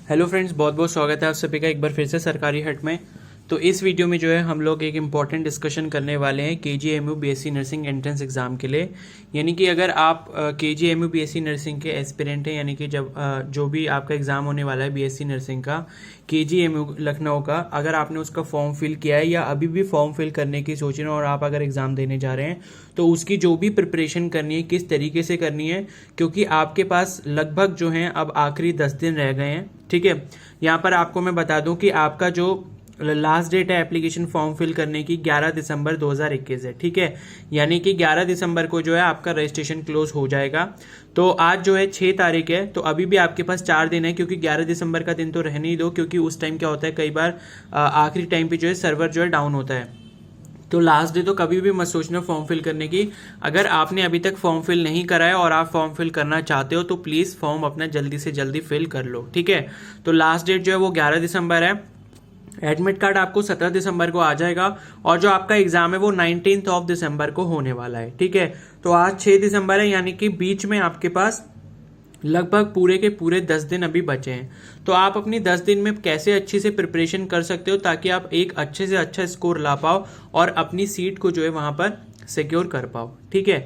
Hello friends, बहुत बहुत स्वागत है आप सभी का एक बार फिर से सरकारी हट में। तो इस वीडियो में जो है हम लोग एक इम्पॉर्टेंट डिस्कशन करने वाले हैं KGMU BSc nursing entrance exam के लिए। यानी कि अगर आप केजीएमयू बीएससी नर्सिंग के एस्पिरेंट हैं, यानी कि जब जो भी आपका एग्ज़ाम होने वाला है बीएससी नर्सिंग का केजीएमयू लखनऊ का, अगर आपने उसका फॉर्म फिल किया है या अभी भी फॉर्म फिल करने की सोच रहे हैं और आप अगर एग्ज़ाम देने जा रहे हैं तो उसकी जो भी प्रिपरेशन करनी है किस तरीके से करनी है, क्योंकि आपके पास लगभग जो है अब आखिरी 10 दिन रह गए हैं। ठीक है, यहाँ पर आपको मैं बता दूं कि आपका जो लास्ट डेट है एप्लीकेशन फॉर्म फिल करने की 11 दिसंबर 2021 है। ठीक है, यानी कि 11 दिसंबर को जो है आपका रजिस्ट्रेशन क्लोज हो जाएगा। तो आज जो है 6 तारीख है, तो अभी भी आपके पास 4 दिन है, क्योंकि 11 दिसंबर का दिन तो रहने ही दो, क्योंकि उस टाइम क्या होता है कई बार आखिरी टाइम पे जो है सर्वर जो है डाउन होता है। तो लास्ट डे तो कभी भी मत सोचना फॉर्म फिल करने की। अगर आपने अभी तक फॉर्म फिल नहीं करा है और आप फॉर्म फिल करना चाहते हो तो प्लीज़ फॉर्म अपना जल्दी से जल्दी फिल कर लो। ठीक है, तो लास्ट डेट जो है वो 11 दिसंबर है। एडमिट कार्ड आपको 17 दिसंबर को आ जाएगा और जो आपका एग्जाम है वो 19 ऑफ दिसंबर को होने वाला है। ठीक है, तो आज 6 दिसंबर है, यानी कि बीच में आपके पास लगभग पूरे के पूरे 10 दिन अभी बचे हैं। तो आप अपनी 10 दिन में कैसे अच्छी से प्रिपरेशन कर सकते हो ताकि आप एक अच्छे से अच्छा स्कोर ला पाओ और अपनी सीट को जो है वहां पर सिक्योर कर पाओ। ठीक है,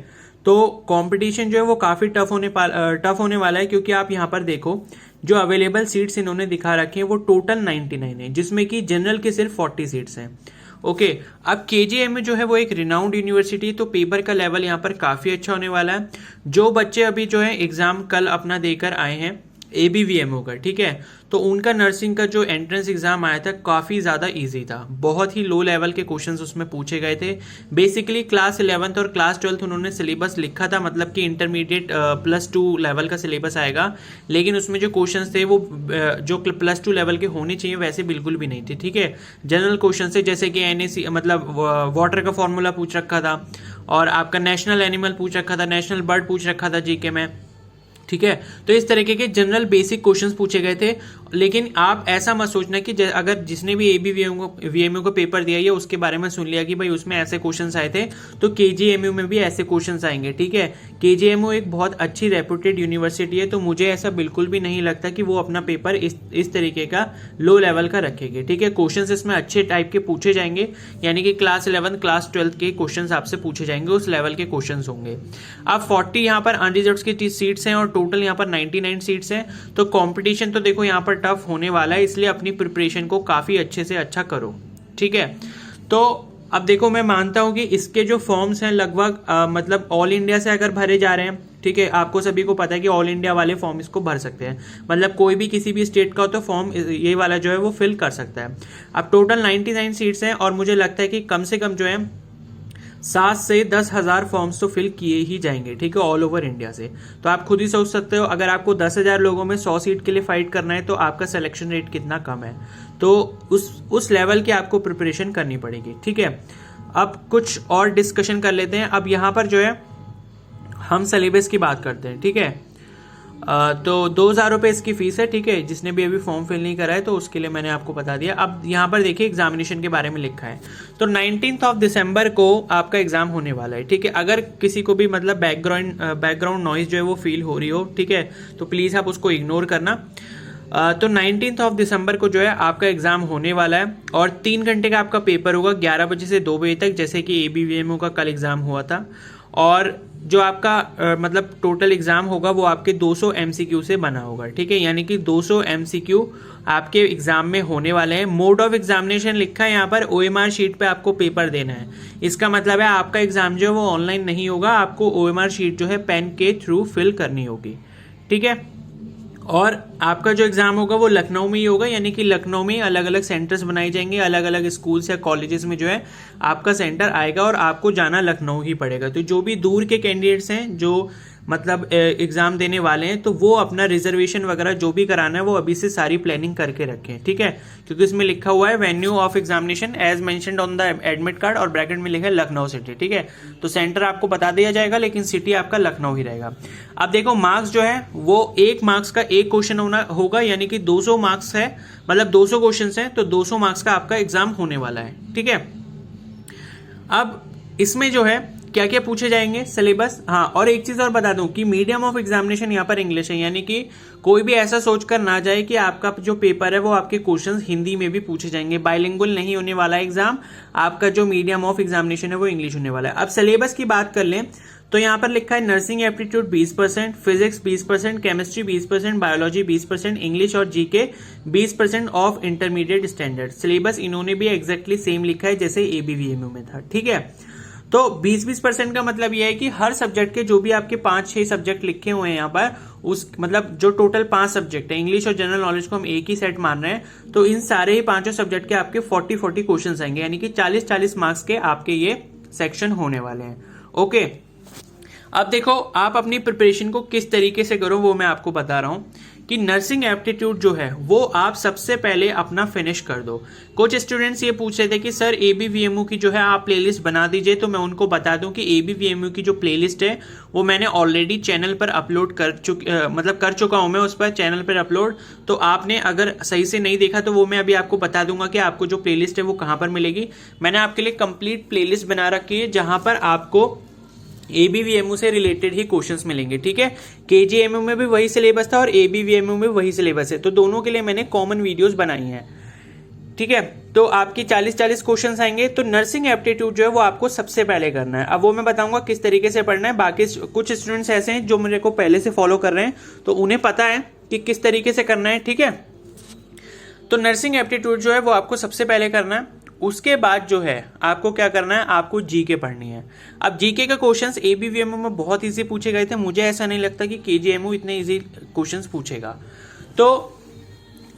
तो कंपटीशन जो है वो काफ़ी टफ होने वाला है, क्योंकि आप यहाँ पर देखो जो अवेलेबल सीट्स इन्होंने दिखा रखी हैं वो टोटल 99 है, जिसमें कि जनरल के सिर्फ 40 सीट्स हैं। ओके, अब केजीएम में जो है वो एक रिनाउंड यूनिवर्सिटी, तो पेपर का लेवल यहाँ पर काफ़ी अच्छा होने वाला है। जो बच्चे अभी जो है एग्ज़ाम कल अपना देकर आए हैं ABVMO का, ठीक है, तो उनका नर्सिंग का जो एंट्रेंस एग्जाम आया था काफ़ी ज़्यादा इजी था। बहुत ही लो लेवल के क्वेश्चंस उसमें पूछे गए थे। बेसिकली क्लास 11th और क्लास 12th उन्होंने सिलेबस लिखा था, मतलब कि इंटरमीडिएट +2 लेवल का सिलेबस आएगा, लेकिन उसमें जो क्वेश्चंस थे वो जो +2 लेवल के होने चाहिए वैसे बिल्कुल भी नहीं थे। ठीक है, जनरल क्वेश्चन थे, जैसे कि NAC मतलब वाटर का फॉर्मूला पूछ रखा था और आपका नेशनल एनिमल पूछ रखा था, नेशनल बर्ड पूछ रखा था जीके में। ठीक है, तो इस तरीके के जनरल बेसिक क्वेश्चंस पूछे गए थे। लेकिन आप ऐसा मत सोचना कि अगर जिसने भी ABVMO को पेपर दिया या उसके बारे में सुन लिया कि भाई उसमें ऐसे क्वेश्चंस आए थे तो KGMU में भी ऐसे क्वेश्चंस आएंगे। ठीक है, KGMU एक बहुत अच्छी रेपुटेड यूनिवर्सिटी है, तो मुझे ऐसा बिल्कुल भी नहीं लगता कि वो अपना पेपर इस तरीके का लो लेवल का रखेंगे। ठीक है, क्वेश्चंस इसमें अच्छे टाइप के पूछे जाएंगे, यानी कि क्लास 11 क्लास 12 के क्वेश्चंस आपसे पूछे जाएंगे, उस लेवल के क्वेश्चंस होंगे। अब 40 यहाँ पर अनरिजर्व्ड की सीट्स हैं और टोटल यहाँ पर 99 सीट्स हैं, तो कंपटीशन तो देखो यहाँ पर टफ होने वाला है, इसलिए अपनी प्रिपरेशन को काफ़ी अच्छे से अच्छा करो। ठीक है, तो अब देखो मैं मानता हूँ कि इसके जो फॉर्म्स हैं लगभग मतलब ऑल इंडिया से अगर भरे जा रहे हैं, ठीक है, आपको सभी को पता है कि ऑल इंडिया वाले फॉर्म इसको भर सकते हैं, मतलब कोई भी किसी भी स्टेट का हो तो फॉर्म ये वाला जो है वो फिल कर सकता है। अब टोटल 99 सीट्स हैं और मुझे लगता है कि कम से कम जो है 7 से 10 हज़ार फॉर्म्स तो फिल किए ही जाएंगे। ठीक है, ऑल ओवर इंडिया से। तो आप खुद ही सोच सकते हो, अगर आपको 10,000 लोगों में 100 सीट के लिए फाइट करना है तो आपका सिलेक्शन रेट कितना कम है, तो उस लेवल की आपको प्रिपरेशन करनी पड़ेगी। ठीक है, अब कुछ और डिस्कशन कर लेते हैं। अब यहाँ पर जो है हम सिलेबस की बात करते हैं। ठीक है, तो 2,000 रुपये इसकी फीस है। ठीक है, जिसने भी अभी फॉर्म फिल नहीं करा है तो उसके लिए मैंने आपको बता दिया। अब यहाँ पर देखिए एग्जामिनेशन के बारे में लिखा है, तो 19 ऑफ दिसंबर को आपका एग्जाम होने वाला है। ठीक है, अगर किसी को भी मतलब बैकग्राउंड नॉइज जो है वो फील हो रही हो, ठीक है, तो प्लीज़ आप उसको इग्नोर करना। तो 19 ऑफ दिसंबर को जो है आपका एग्जाम होने वाला है और 3 घंटे का आपका पेपर होगा, 11 बजे से 2 बजे तक, जैसे कि ABVMO का कल एग्जाम हुआ था। और जो आपका मतलब टोटल एग्जाम होगा वो आपके 200 MCQ से बना होगा। ठीक है, यानी कि 200 MCQ आपके एग्जाम में होने वाले हैं। मोड ऑफ एग्जामिनेशन लिखा है यहाँ पर, OMR शीट पे आपको पेपर देना है। इसका मतलब है आपका एग्जाम जो है वो ऑनलाइन नहीं होगा, आपको OMR शीट जो है पेन के थ्रू फिल करनी होगी। ठीक है, और आपका जो एग्जाम होगा वो लखनऊ में ही होगा, यानी कि लखनऊ में अलग अलग सेंटर्स बनाए जाएंगे, अलग अलग स्कूल्स या कॉलेजेस में जो है आपका सेंटर आएगा और आपको जाना लखनऊ ही पड़ेगा। तो जो भी दूर के कैंडिडेट्स हैं जो मतलब एग्जाम देने वाले हैं तो वो अपना रिजर्वेशन वगैरह जो भी कराना है वो अभी से सारी प्लानिंग करके रखें। ठीक है, क्योंकि इसमें लिखा हुआ है venue of examination as mentioned on the admit card और ब्रैकेट में लिखा है लखनऊ सिटी। ठीक है, तो सेंटर आपको बता दिया जाएगा लेकिन सिटी आपका लखनऊ ही रहेगा। अब देखो मार्क्स जो है वो 1 मार्क्स का एक क्वेश्चन होगा, यानी कि 200 मार्क्स है, मतलब 200 क्वेश्चन है, तो 200 मार्क्स का आपका एग्जाम होने वाला है। ठीक है, अब इसमें जो है क्या क्या पूछे जाएंगे सिलेबस। हाँ, और एक चीज और बता दूं कि मीडियम ऑफ एग्जामिनेशन यहाँ पर इंग्लिश है, यानी कि कोई भी ऐसा सोचकर ना जाए कि आपका जो पेपर है वो आपके क्वेश्चंस हिंदी में भी पूछे जाएंगे। बाइलिंगुअल नहीं होने वाला एग्जाम, आपका जो मीडियम ऑफ एग्जामिनेशन है वो इंग्लिश होने वाला है। अब सिलेबस की बात कर लें तो यहाँ पर लिखा है nursing aptitude 20%, physics 20%, chemistry 20%, biology 20%, English और GK 20% of intermediate standard. Syllabus इन्होंने भी एग्जैक्टली सेम लिखा है जैसे एबीवीएमयू में था, ठीक है। तो 20-20% का मतलब यह है कि हर सब्जेक्ट के जो भी आपके 5-6 सब्जेक्ट लिखे हुए हैं यहाँ पर, उस मतलब जो टोटल 5 सब्जेक्ट है, इंग्लिश और जनरल नॉलेज को हम एक ही सेट मान रहे हैं, तो इन सारे ही 5 सब्जेक्ट के आपके 40-40 क्वेश्चन आएंगे, यानी कि 40-40 मार्क्स के आपके ये सेक्शन होने वाले हैं। ओके, अब देखो आप अपनी प्रिपरेशन को किस तरीके से करो वो मैं आपको बता रहा हूं कि नर्सिंग एप्टीट्यूड जो है वो आप सबसे पहले अपना फिनिश कर दो। कुछ स्टूडेंट्स ये पूछ रहे थे कि सर एबीवीएमयू की जो है आप प्लेलिस्ट बना दीजिए, तो मैं उनको बता दूं कि एबीवीएमयू की जो प्लेलिस्ट है वो मैंने ऑलरेडी चैनल पर अपलोड कर चुका हूं मैं उस पर चैनल पर अपलोड। तो आपने अगर सही से नहीं देखा तो वो मैं अभी आपको बता दूंगा कि आपको जो प्लेलिस्ट है वो कहाँ पर मिलेगी। मैंने आपके लिए कंप्लीट प्लेलिस्ट बना रखी है जहां पर आपको एबीवीएमयू से रिलेटेड ही क्वेश्चंस मिलेंगे, ठीक है। केजीएमयू में भी वही सिलेबस था और एबीवीएमयू में वही सिलेबस है, तो दोनों के लिए मैंने कॉमन वीडियोस बनाई हैं, ठीक है। तो आपकी 40-40 क्वेश्चंस आएंगे। तो नर्सिंग एप्टीट्यूड जो है वो आपको सबसे पहले करना है। अब वो मैं बताऊंगा किस तरीके से पढ़ना है। बाकी कुछ स्टूडेंट्स ऐसे हैं जो मेरे को पहले से फॉलो कर रहे हैं, तो उन्हें पता है कि किस तरीके से करना है, ठीक है। तो नर्सिंग एप्टीट्यूड जो है वो आपको सबसे पहले करना है। उसके बाद जो है आपको क्या करना है, आपको जीके पढ़नी है। अब जीके का क्वेश्चंस एबीवीएमयू में बहुत इजी पूछे गए थे, मुझे ऐसा नहीं लगता कि केजीएमयू इतने इजी क्वेश्चंस पूछेगा। तो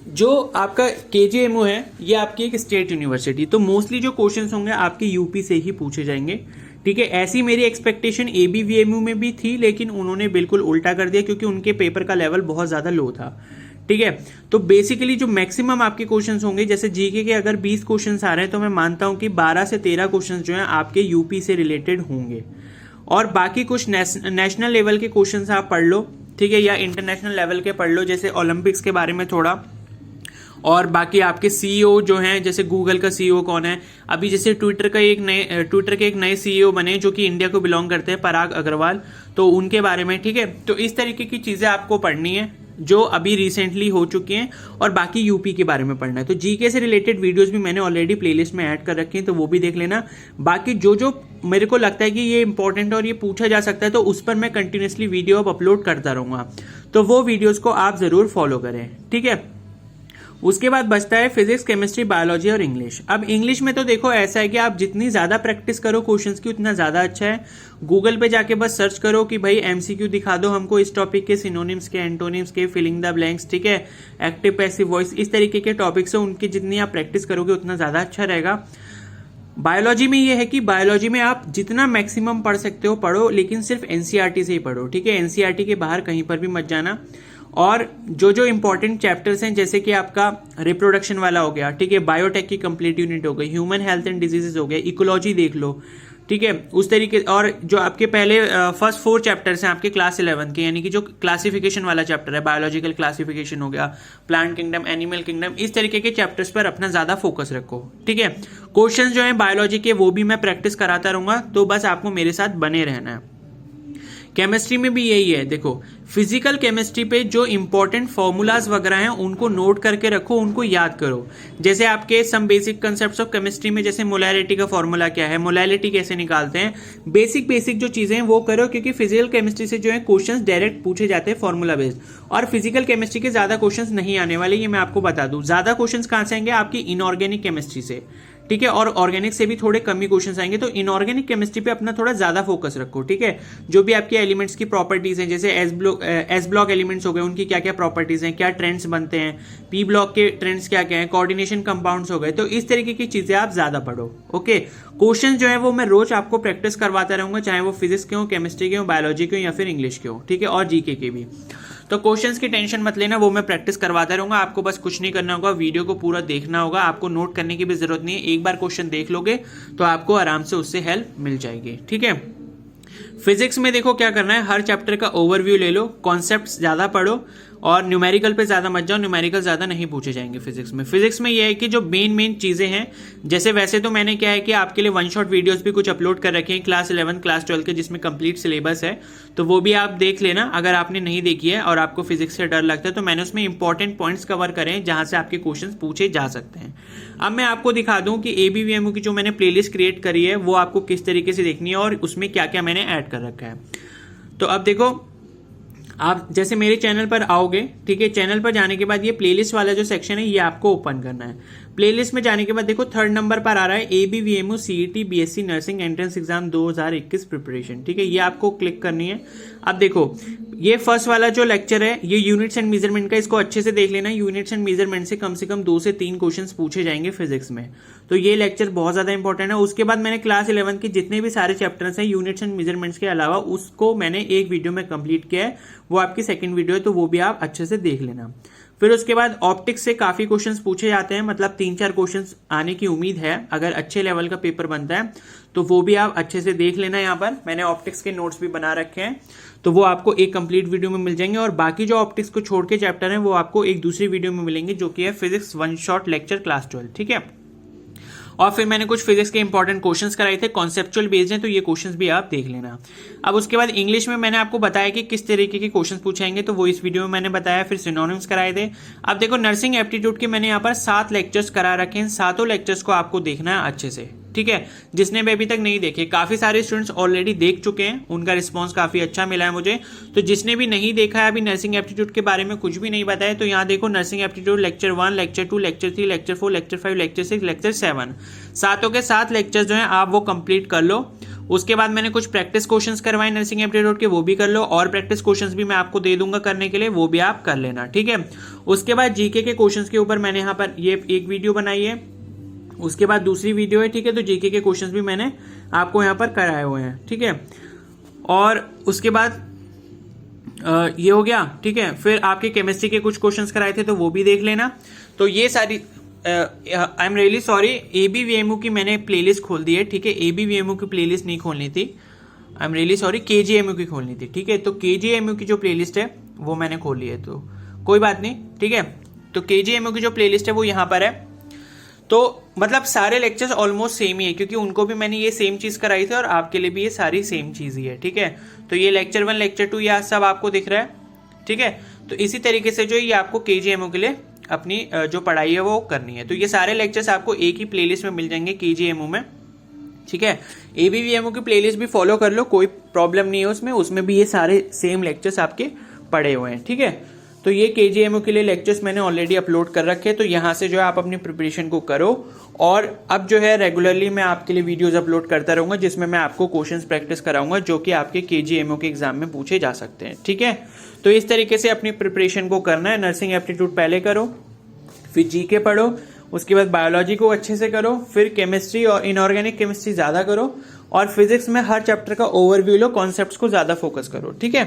जो आपका केजीएमयू है ये आपकी एक स्टेट यूनिवर्सिटी, तो मोस्टली जो क्वेश्चंस होंगे आपके यूपी से ही पूछे जाएंगे, ठीक है। ऐसी मेरी एक्सपेक्टेशन एबीवीएमयू में भी थी, लेकिन उन्होंने बिल्कुल उल्टा कर दिया क्योंकि उनके पेपर का लेवल बहुत ज्यादा लो था, ठीक है। तो बेसिकली जो मैक्सिमम आपके क्वेश्चंस होंगे, जैसे जीके के अगर 20 क्वेश्चंस आ रहे हैं तो मैं मानता हूं कि 12 से 13 क्वेश्चंस जो हैं आपके यूपी से रिलेटेड होंगे, और बाकी कुछ नेशनल लेवल के क्वेश्चंस आप पढ़ लो, ठीक है, या इंटरनेशनल लेवल के पढ़ लो, जैसे ओलंपिक्स के बारे में थोड़ा। और बाकी आपके सीईओ जो हैं, जैसे गूगल का सीईओ कौन है, अभी जैसे ट्विटर के एक नए सीईओ बने जो कि इंडिया को बिलोंग करते हैं, पराग अग्रवाल, तो उनके बारे में, ठीक है। तो इस तरीके की चीजें आपको पढ़नी है जो अभी रिसेंटली हो चुकी हैं, और बाकी यूपी के बारे में पढ़ना है। तो जीके से रिलेटेड वीडियोस भी मैंने ऑलरेडी प्लेलिस्ट में ऐड कर रखी हैं, तो वो भी देख लेना। बाकी जो जो मेरे को लगता है कि ये इंपॉर्टेंट और ये पूछा जा सकता है, तो उस पर मैं कंटिन्यूसली वीडियो अब अपलोड करता रहूंगा, तो वो वीडियोस को आप जरूर फॉलो करें, ठीक है। उसके बाद बचता है फिजिक्स, केमिस्ट्री, बायोलॉजी और इंग्लिश। अब इंग्लिश में तो देखो ऐसा है कि आप जितनी ज्यादा प्रैक्टिस करो क्वेश्चंस की उतना ज्यादा अच्छा है। गूगल पे जाके बस सर्च करो कि भाई एमसीक्यू दिखा दो हमको इस टॉपिक के, सिनोनिम्स के, एंटोनिम्स के, फिलिंग द ब्लैंक्स, ठीक है, एक्टिव पैसिव वॉइस, इस तरीके के टॉपिक्स है, उनकी जितनी आप प्रैक्टिस करोगे उतना ज्यादा अच्छा रहेगा। बायोलॉजी में ये है कि बायोलॉजी में आप जितना मैक्सिमम पढ़ सकते हो पढ़ो, लेकिन सिर्फ एनसीईआरटी से ही पढ़ो, ठीक है। एनसीईआरटी के बाहर कहीं पर भी मत जाना। और जो जो इंपॉर्टेंट चैप्टर्स हैं, जैसे कि आपका रिप्रोडक्शन वाला हो गया, ठीक है, बायोटेक की कंप्लीट यूनिट हो गई, ह्यूमन हेल्थ एंड डिजीजेज हो गया, इकोलॉजी देख लो, ठीक है, उस तरीके। और जो आपके पहले फर्स्ट 4 चैप्टर्स हैं आपके क्लास 11 के, यानी कि जो क्लासिफिकेशन वाला चैप्टर है, बायोलॉजिकल क्लासिफिकेशन हो गया, प्लांट किंगडम, एनिमल किंगडम, इस तरीके के चैप्टर्स पर अपना ज्यादा फोकस रखो, ठीक है। क्वेश्चन जो है बायोलॉजी के वो भी मैं प्रैक्टिस कराता रहूंगा, तो बस आपको मेरे साथ बने रहना है। केमिस्ट्री में भी यही है, देखो फिजिकल केमिस्ट्री पे जो इंपॉर्टेंट फॉर्मूलाज वगैरह हैं उनको नोट करके रखो, उनको याद करो। जैसे आपके some basic concepts of chemistry में, जैसे मोलैरिटी का फॉर्मूला क्या है, मोलैरिटी कैसे निकालते हैं, बेसिक जो चीजें हैं वो करो, क्योंकि फिजिकल केमिस्ट्री से जो है क्वेश्चंस डायरेक्ट पूछे जाते हैं फॉर्मूला बेस्ड, और फिजिकल केमिस्ट्री के ज्यादा क्वेश्चंस नहीं आने वाले, ये मैं आपको बता दूं। ज्यादा क्वेश्चंस कहां से आएंगे, आपकी इनऑर्गेनिक केमिस्ट्री से, ठीक है, और ऑर्गेनिक से भी थोड़े कम ही क्वेश्चंस आएंगे। तो इनऑर्गेनिक केमिस्ट्री पे अपना थोड़ा ज्यादा फोकस रखो, ठीक है। जो भी आपके एलिमेंट्स की प्रॉपर्टीज हैं, जैसे एस ब्लॉक एलिमेंट्स हो गए, उनकी क्या क्या प्रॉपर्टीज हैं, क्या ट्रेंड्स बनते हैं, पी ब्लॉक के ट्रेंड्स क्या क्या हैं, कोऑर्डिनेशन कंपाउंड्स हो गए, तो इस तरीके की चीजें आप ज्यादा पढ़ो, ओके। क्वेश्चन जो है वो मैं रोज आपको प्रैक्टिस करवाता रहूंगा, चाहे वो फिजिक्स के हो, केमिस्ट्री के हो, बायोलॉजी के हो, या फिर इंग्लिश के हो, ठीक है, और जीके के भी। तो क्वेश्चंस की टेंशन मत लेना, वो मैं प्रैक्टिस करवाता रहूंगा। आपको बस कुछ नहीं करना होगा, वीडियो को पूरा देखना होगा, आपको नोट करने की भी जरूरत नहीं है। एक बार क्वेश्चन देख लोगे तो आपको आराम से उससे हेल्प मिल जाएगी, ठीक है। फिजिक्स में देखो क्या करना है, हर चैप्टर का ओवरव्यू ले लो, कॉन्सेप्ट्स ज्यादा पढ़ो, और न्यूमेरिकल पे ज़्यादा मत जाओ, न्यूमेरिकल ज़्यादा नहीं पूछे जाएंगे फिजिक्स में। फिजिक्स में ये है कि जो मेन चीज़ें हैं, जैसे वैसे तो मैंने क्या है कि आपके लिए वन शॉट वीडियोस भी कुछ अपलोड कर रखे हैं क्लास 11 क्लास 12 के, जिसमें कंप्लीट सिलेबस है, तो वो भी आप देख लेना अगर आपने नहीं देखी है और आपको फिजिक्स से डर लगता है। तो मैंने उसमें इंपॉर्टेंट पॉइंट्स कवर करे हैं जहां से आपके क्वेश्चन पूछे जा सकते हैं। अब मैं आपको दिखा दूं कि ABVMU की जो मैंने प्लेलिस्ट क्रिएट करी है वो आपको किस तरीके से देखनी है और उसमें क्या क्या मैंने ऐड कर रखा है। तो अब देखो, आप जैसे मेरे चैनल पर आओगे, ठीक है, चैनल पर जाने के बाद ये प्लेलिस्ट वाला जो सेक्शन है ये आपको ओपन करना है। प्लेलिस्ट में जाने के बाद देखो 3rd नंबर पर आ रहा है ABVMU CET BSc nursing entrance exam 2021 preparation, ठीक है, ये आपको क्लिक करनी है। अब देखो ये फर्स्ट वाला जो लेक्चर है ये यूनिट्स एंड मेजरमेंट का, इसको अच्छे से देख लेना। यूनिट्स एंड मेजरमेंट से कम 2 से 3 क्वेश्चंस पूछे जाएंगे फिजिक्स में, तो ये लेक्चर बहुत ज्यादा इंपॉर्टेंट है। उसके बाद मैंने क्लास 11 के जितने भी सारे चैप्टर्स हैं यूनिट्स एंड मेजरमेंट्स के अलावा, उसको मैंने एक वीडियो में कंप्लीट किया है, वो आपकी सेकंड वीडियो है, तो वो भी आप अच्छे से देख लेना। फिर उसके बाद ऑप्टिक्स से काफी क्वेश्चंस पूछे जाते हैं, मतलब 3-4 क्वेश्चंस आने की उम्मीद है अगर अच्छे लेवल का पेपर बनता है, तो वो भी आप अच्छे से देख लेना। यहाँ पर मैंने ऑप्टिक्स के नोट्स भी बना रखे हैं, तो वो आपको एक कंप्लीट वीडियो में मिल जाएंगे। और बाकी जो ऑप्टिक्स को छोड़ के चैप्टर हैं वो आपको एक दूसरी वीडियो में मिलेंगे, जो कि है physics one shot lecture class 12, ठीक है। और फिर मैंने कुछ फिजिक्स के इंपॉर्टेंट क्वेश्चंस कराए थे, कॉन्सेप्चुअल बेस्ड हैं, तो ये क्वेश्चंस भी आप देख लेना। अब उसके बाद इंग्लिश में मैंने आपको बताया कि किस तरीके के क्वेश्चंस पूछेंगे, तो वो इस वीडियो में मैंने बताया। फिर सिनोनिम्स कराए थे। अब देखो नर्सिंग एप्टीट्यूड के मैंने यहाँ पर 7 लेक्चर्स करा रखे हैं, 7 लेक्चर्स को आपको देखना है अच्छे से, ठीक है। जिसने भी अभी तक नहीं देखे, काफी सारे स्टूडेंट्स ऑलरेडी देख चुके हैं, उनका रिस्पांस काफी अच्छा मिला है मुझे। तो जिसने भी नहीं देखा है, अभी नर्सिंग एप्टीट्यूड के बारे में कुछ भी नहीं बताया, तो यहाँ देखो nursing aptitude lecture 1, lecture 2, lecture 3, lecture 4, lecture 5, lecture 6, lecture 7, 7 के 7 लेक्चर्स जो है आप वो कंप्लीट कर लो। उसके बाद मैंने कुछ प्रैक्टिस क्वेश्चंस करवाए नर्सिंग एप्टीट्यूड के, वो भी कर लो, और प्रैक्टिस क्वेश्चंस भी मैं आपको दे दूंगा करने के लिए, वो भी आप कर लेना, ठीक है। उसके बाद जीके के क्वेश्चंस के ऊपर मैंने यहाँ पर ये एक वीडियो बनाई है, उसके बाद दूसरी वीडियो है, ठीक है। तो जीके के क्वेश्चंस भी मैंने आपको यहाँ पर कराए हुए हैं, ठीक है। और उसके बाद ये हो गया, ठीक है। फिर आपके केमिस्ट्री के कुछ क्वेश्चंस कराए थे, तो वो भी देख लेना। तो ये सारी I am really sorry, ABVMU की मैंने प्लेलिस्ट खोल दी है, ठीक है। ABVMU की प्लेलिस्ट नहीं खोलनी थी, I am really sorry, KGMU की खोलनी थी, ठीक है। तो KGMU की जो प्लेलिस्ट है वो मैंने खोल ली है, तो कोई बात नहीं, ठीक है। तो KGMU की जो प्लेलिस्ट है वो यहाँ पर है। तो मतलब सारे लेक्चर्स ऑलमोस्ट सेम ही है, क्योंकि उनको भी मैंने ये सेम चीज कराई थी और आपके लिए भी ये सारी सेम चीज ही है, ठीक है। तो ये लेक्चर 1 लेक्चर 2 यह सब आपको दिख रहा है, ठीक है। तो इसी तरीके से जो ये आपको KGMU के लिए अपनी जो पढ़ाई है वो करनी है। तो ये सारे लेक्चर्स आपको एक ही प्लेलिस्ट में मिल जाएंगे KGMU में, ठीक है। ABVMU की प्लेलिस्ट भी फॉलो कर लो, कोई प्रॉब्लम नहीं है उसमें भी ये सारे सेम लेक्चर्स आपके पड़े हुए हैं, ठीक है। तो ये KGMU के लिए लेक्चर्स मैंने ऑलरेडी अपलोड कर रखे हैं, तो यहाँ से जो है आप अपनी प्रिपरेशन को करो। और अब जो है रेगुलरली मैं आपके लिए वीडियोस अपलोड करता रहूंगा, जिसमें मैं आपको क्वेश्चंस प्रैक्टिस कराऊंगा, जो कि आपके KGMU के एग्जाम में पूछे जा सकते हैं, ठीक है। तो इस तरीके से अपनी प्रिपरेशन को करना है। नर्सिंग एप्टीट्यूड पहले करो, फिर जीके पढ़ो, उसके बाद बायोलॉजी को अच्छे से करो, फिर केमिस्ट्री और इनऑर्गेनिक केमिस्ट्री ज्यादा करो, और फिजिक्स में हर चैप्टर का ओवरव्यू लो, कॉन्सेप्ट्स को ज्यादा फोकस करो, ठीक है।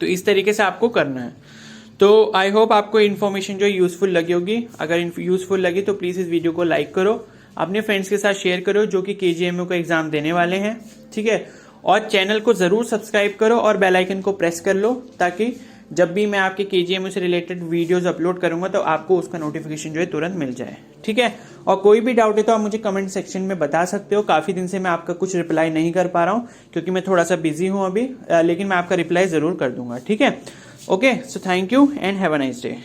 तो इस तरीके से आपको करना है। तो आई होप आपको इन्फॉर्मेशन जो है यूजफुल लगी होगी। अगर यूजफुल लगी तो प्लीज इस वीडियो को लाइक करो, अपने फ्रेंड्स के साथ शेयर करो जो कि KGMU का एग्जाम देने वाले हैं, ठीक है। और चैनल को जरूर सब्सक्राइब करो और बेल आइकन को प्रेस कर लो, ताकि जब भी मैं आपके KGMU से रिलेटेड वीडियोस अपलोड करूंगा तो आपको उसका नोटिफिकेशन जो है तुरंत मिल जाए, ठीक है। और कोई भी डाउट है तो आप मुझे कमेंट सेक्शन में बता सकते हो। काफी दिन से मैं आपका कुछ रिप्लाई नहीं कर पा रहा हूँ, क्योंकि मैं थोड़ा सा बिजी हूँ अभी, लेकिन मैं आपका रिप्लाई जरूर कर दूंगा, ठीक है। Okay, so thank you and have a nice day.